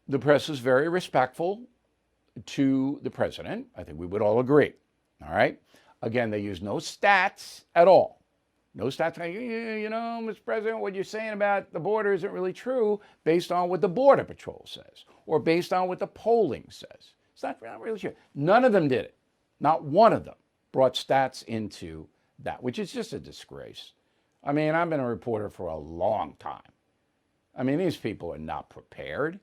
the press is very respectful to the president. I think we would all agree. All right. Again, they use no stats at all. No stats like, you know, Mr. President, what you're saying about the border isn't really true based on what the Border Patrol says or based on what the polling says. It's not really true. None of them did it. Not one of them brought stats into that, which is just a disgrace. I mean, I've been a reporter for a long time. I mean, these people are not prepared.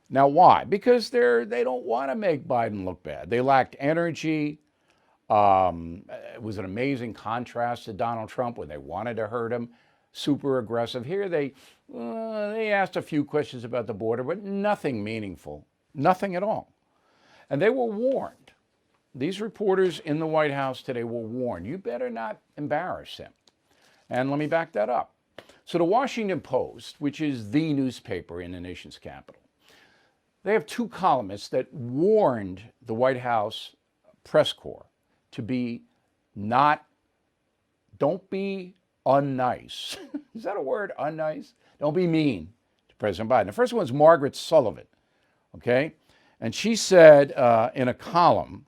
Now, why? Because they don't want to make Biden look bad. They lacked energy. It was an amazing contrast to Donald Trump when they wanted to hurt him, super aggressive. Here they asked a few questions about the border, but nothing meaningful, nothing at all. And they were warned. These reporters in the White House today were warned, you better not embarrass him. And let me back that up. So the Washington Post, which is the newspaper in the nation's capital, they have two columnists that warned the White House press corps to be don't be unnice. Is that a word, unnice? Don't be mean to President Biden. The first one is Margaret Sullivan, okay? And she said in a column,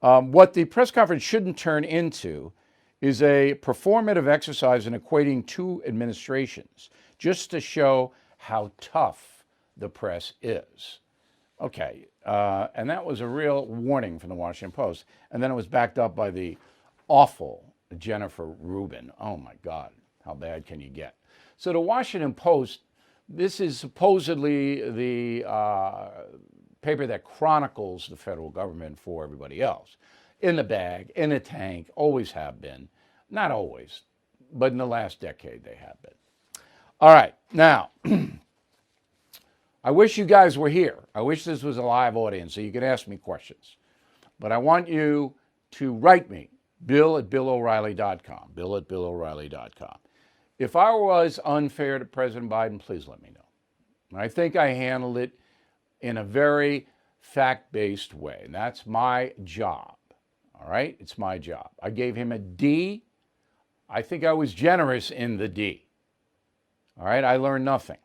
what the press conference shouldn't turn into is a performative exercise in equating two administrations, just to show how tough the press is. Okay, and that was a real warning from the Washington Post. And then it was backed up by the awful Jennifer Rubin. Oh my God, how bad can you get? So the Washington Post, this is supposedly the paper that chronicles the federal government for everybody else. In the bag, in the tank, always have been. Not always, but in the last decade they have been. All right, now, I wish you guys were here. I wish this was a live audience so you could ask me questions. But I want you to write me, bill@BillO'Reilly.com, bill@BillO'Reilly.com. If I was unfair to President Biden, please let me know. I think I handled it in a very fact-based way, and that's my job. All right? It's my job. I gave him a D. I think I was generous in the D. All right? I learned nothing.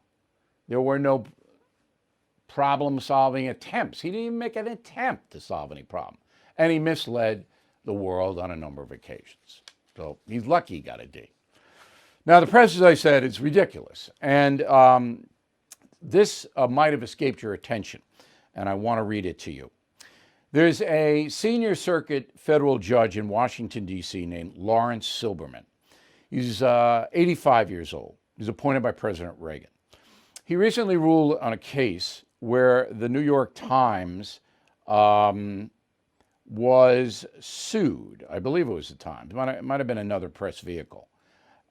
There were no problem-solving attempts. He didn't even make an attempt to solve any problem. And he misled the world on a number of occasions. So he's lucky he got a D. Now, the press, as I said, is ridiculous. And this might have escaped your attention, and I want to read it to you. There's a senior circuit federal judge in Washington, D.C. named Lawrence Silberman. He's 85 years old. He's appointed by President Reagan. He recently ruled on a case where the New York Times was sued. I believe it was the Times. It might have been another press vehicle.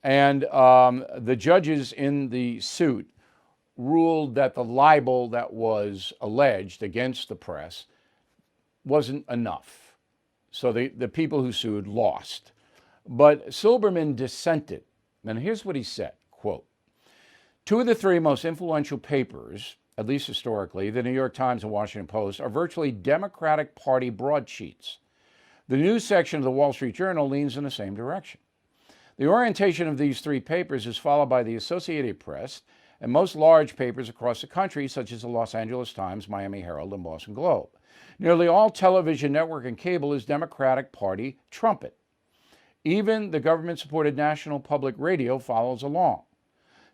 And the judges in the suit ruled that the libel that was alleged against the press wasn't enough. So the people who sued lost. But Silberman dissented. And here's what he said, quote, two of the three most influential papers, at least historically, the New York Times and Washington Post, are virtually Democratic Party broadsheets. The news section of the Wall Street Journal leans in the same direction. The orientation of these three papers is followed by the Associated Press and most large papers across the country, such as the Los Angeles Times, Miami Herald, and Boston Globe. Nearly all television, network, and cable is Democratic Party trumpet. Even the government-supported National Public Radio follows along.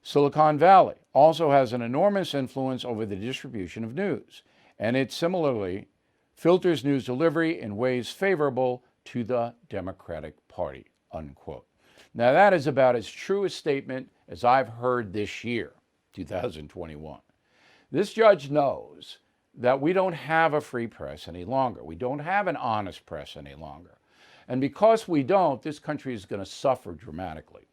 Silicon Valley also has an enormous influence over the distribution of news, and it similarly filters news delivery in ways favorable to the Democratic Party, unquote. Now, that is about as true a statement as I've heard this year, 2021. This judge knows that we don't have a free press any longer. We don't have an honest press any longer. And because we don't, this country is going to suffer dramatically.